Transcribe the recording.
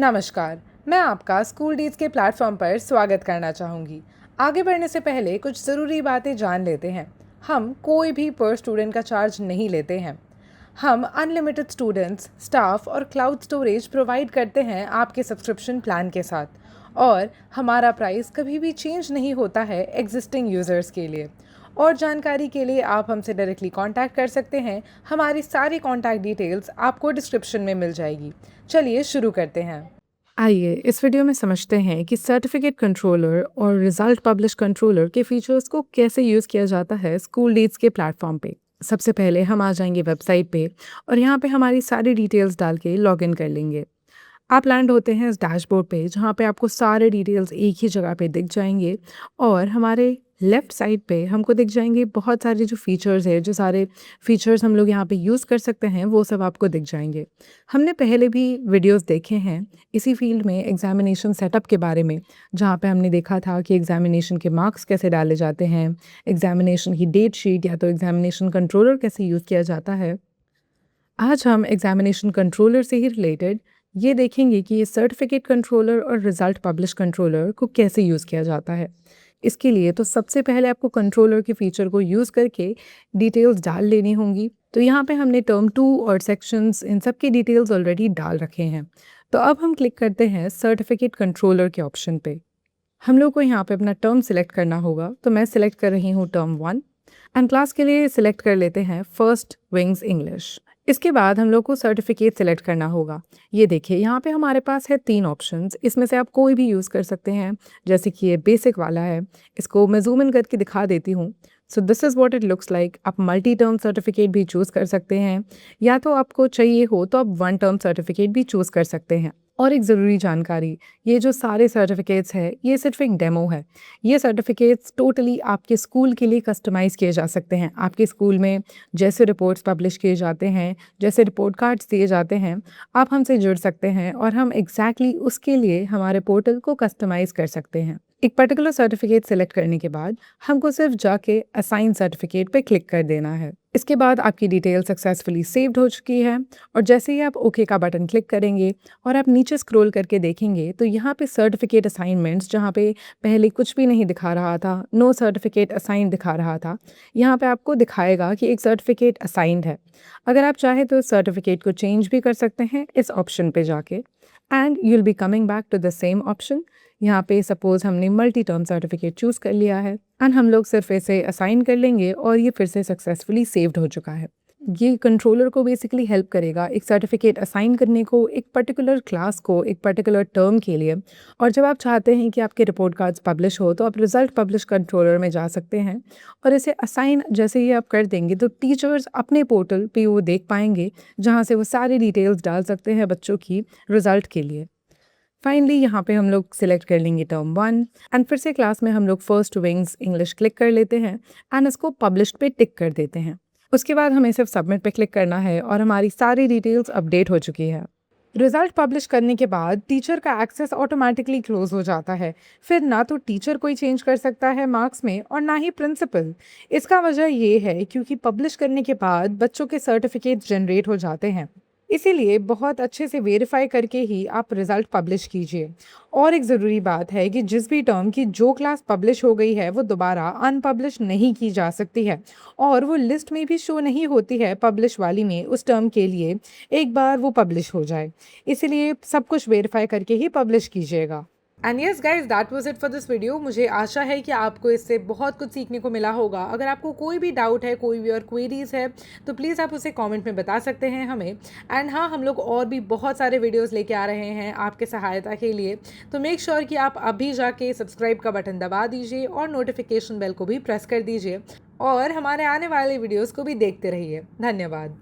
नमस्कार। मैं आपका स्कूल डीज के प्लेटफॉर्म पर स्वागत करना चाहूँगी। आगे बढ़ने से पहले कुछ ज़रूरी बातें जान लेते हैं। हम कोई भी पर स्टूडेंट का चार्ज नहीं लेते हैं। हम अनलिमिटेड स्टूडेंट्स, स्टाफ और क्लाउड स्टोरेज प्रोवाइड करते हैं आपके सब्सक्रिप्शन प्लान के साथ। और हमारा प्राइस कभी भी चेंज नहीं होता है एग्जिस्टिंग यूज़र्स के लिए। और जानकारी के लिए आप हमसे डायरेक्टली कांटेक्ट कर सकते हैं। हमारी सारी कांटेक्ट डिटेल्स आपको डिस्क्रिप्शन में मिल जाएगी। चलिए शुरू करते हैं। आइए इस वीडियो में समझते हैं कि सर्टिफिकेट कंट्रोलर और रिजल्ट पब्लिश कंट्रोलर के फीचर्स को कैसे यूज़ किया जाता है स्कूल डीड्स के प्लेटफॉर्म पे। सबसे पहले हम आ जाएंगे वेबसाइट पे और यहाँ पे हमारी सारी डिटेल्स डाल के लॉगिन कर लेंगे। आप लैंड होते हैं इस डैशबोर्ड पे जहाँ पे आपको सारे डिटेल्स एक ही जगह पे दिख जाएंगे और हमारे लेफ़्ट साइड पे हमको दिख जाएंगे बहुत सारे जो फीचर्स है, जो सारे फीचर्स हम लोग यहाँ पे यूज़ कर सकते हैं वो सब आपको दिख जाएंगे। हमने पहले भी वीडियोस देखे हैं इसी फील्ड में एग्जामिनेशन सेटअप के बारे में, जहाँ पे हमने देखा था कि एग्जामिनेशन के मार्क्स कैसे डाले जाते हैं, एग्जामिनेशन की डेट शीट या तो एग्जामिनेशन कंट्रोलर कैसे यूज़ किया जाता है। आज हम एग्जामिनेशन कंट्रोलर से ही रिलेटेड ये देखेंगे कि ये सर्टिफिकेट कंट्रोलर और रिजल्ट पब्लिश कंट्रोलर को कैसे यूज़ किया जाता है। इसके लिए तो सबसे पहले आपको कंट्रोलर के फीचर को यूज़ करके डिटेल्स डाल लेनी होंगी। तो यहाँ पे हमने टर्म 2 और सेक्शंस इन सब की डिटेल्स ऑलरेडी डाल रखे हैं। तो अब हम क्लिक करते हैं सर्टिफिकेट कंट्रोलर के ऑप्शन पे। हम लोग को यहाँ पे अपना टर्म सिलेक्ट करना होगा, तो मैं सिलेक्ट कर रही हूँ टर्म 1 एंड क्लास के लिए सिलेक्ट कर लेते हैं फर्स्ट विंग्स इंग्लिश। इसके बाद हम लोग को सर्टिफिकेट सिलेक्ट करना होगा। ये देखिए यहाँ पे हमारे पास है 3 ऑप्शंस, इसमें से आप कोई भी यूज़ कर सकते हैं। जैसे कि ये बेसिक वाला है, इसको मैं जूम इन करके दिखा देती हूँ। So this is what it looks like. आप मल्टी टर्म सर्टिफिकेट भी चूज़ कर सकते हैं, या तो आपको चाहिए हो तो आप 1 टर्म सर्टिफिकेट भी चूज़ कर सकते हैं। और एक ज़रूरी जानकारी, ये जो सारे सर्टिफिकेट्स हैं ये सिर्फ एक डेमो है। ये सर्टिफिकेट्स टोटली आपके स्कूल के लिए कस्टमाइज़ किए जा सकते हैं। आपके स्कूल में जैसे रिपोर्ट्स पब्लिश किए जाते हैं, जैसे रिपोर्ट कार्ड्स दिए जाते हैं, आप हमसे जुड़ सकते हैं और हम एग्जैक्टली उसके लिए हमारे पोर्टल को कस्टमाइज़ कर सकते हैं। एक पर्टिकुलर सर्टिफिकेट सेलेक्ट करने के बाद हमको सिर्फ जाके असाइन सर्टिफिकेट पे क्लिक कर देना है। इसके बाद आपकी डिटेल सक्सेसफुली सेव्ड हो चुकी है और जैसे ही आप ओके का बटन क्लिक करेंगे और आप नीचे स्क्रॉल करके देखेंगे तो यहाँ पे सर्टिफिकेट असाइनमेंट्स, जहाँ पे पहले कुछ भी नहीं दिखा रहा था, नो सर्टिफिकेट असाइन दिखा रहा था, यहाँ पे आपको दिखाएगा कि एक सर्टिफिकेट असाइंड है। अगर आप चाहें तो सर्टिफिकेट को चेंज भी कर सकते हैं इस ऑप्शन पे जाके, and you will be coming back to the same option. यहाँ पे सपोज़ हमने मल्टी टर्म सर्टिफिकेट चूज़ कर लिया है एंड हम लोग सिर्फ इसे असाइन कर लेंगे और ये फिर से सक्सेसफुली सेव्ड हो चुका है। ये कंट्रोलर को बेसिकली हेल्प करेगा एक सर्टिफिकेट असाइन करने को एक पर्टिकुलर क्लास को एक पर्टिकुलर टर्म के लिए। और जब आप चाहते हैं कि आपके रिपोर्ट कार्ड्स पब्लिश हो तो आप रिजल्ट पब्लिश कंट्रोलर में जा सकते हैं और इसे असाइन जैसे ही आप कर देंगे तो टीचर्स अपने पोर्टल पे वो देख पाएंगे, जहाँ से वो सारी डिटेल्स डाल सकते हैं बच्चों की रिजल्ट के लिए। फाइनली यहाँ पे हम लोग सिलेक्ट कर लेंगे टर्म 1 एंड फिर से क्लास में हम लोग फर्स्ट विंग्स इंग्लिश क्लिक कर लेते हैं एंड इसको पब्लिश्ड पे टिक कर देते हैं। उसके बाद हमें सिर्फ सबमिट पे क्लिक करना है और हमारी सारी डिटेल्स अपडेट हो चुकी है। रिजल्ट पब्लिश करने के बाद टीचर का एक्सेस ऑटोमेटिकली क्लोज हो जाता है। फिर ना तो टीचर कोई चेंज कर सकता है मार्क्स में और ना ही प्रिंसिपल। इसका वजह ये है क्योंकि पब्लिश करने के बाद बच्चों के सर्टिफिकेट्स जनरेट हो जाते हैं, इसीलिए बहुत अच्छे से वेरीफाई करके ही आप रिज़ल्ट पब्लिश कीजिए। और एक ज़रूरी बात है कि जिस भी टर्म की जो क्लास पब्लिश हो गई है वो दोबारा अनपब्लिश नहीं की जा सकती है और वो लिस्ट में भी शो नहीं होती है पब्लिश वाली में उस टर्म के लिए, एक बार वो पब्लिश हो जाए। इसीलिए सब कुछ वेरीफाई करके ही पब्लिश कीजिएगा। And yes guys, that was it for this video. मुझे आशा है कि आपको इससे बहुत कुछ सीखने को मिला होगा। अगर आपको कोई भी डाउट है, कोई भी और क्वेरीज है, तो प्लीज़ आप उसे कमेंट में बता सकते हैं हमें। एंड हाँ, हम लोग और भी बहुत सारे वीडियोस लेके आ रहे हैं आपके सहायता के लिए। तो मेक श्योर कि आप अभी जाके सब्सक्राइब का बटन दबा दीजिए और नोटिफिकेशन बेल को भी प्रेस कर दीजिए और हमारे आने वाले वीडियोज़ को भी देखते रहिए। धन्यवाद।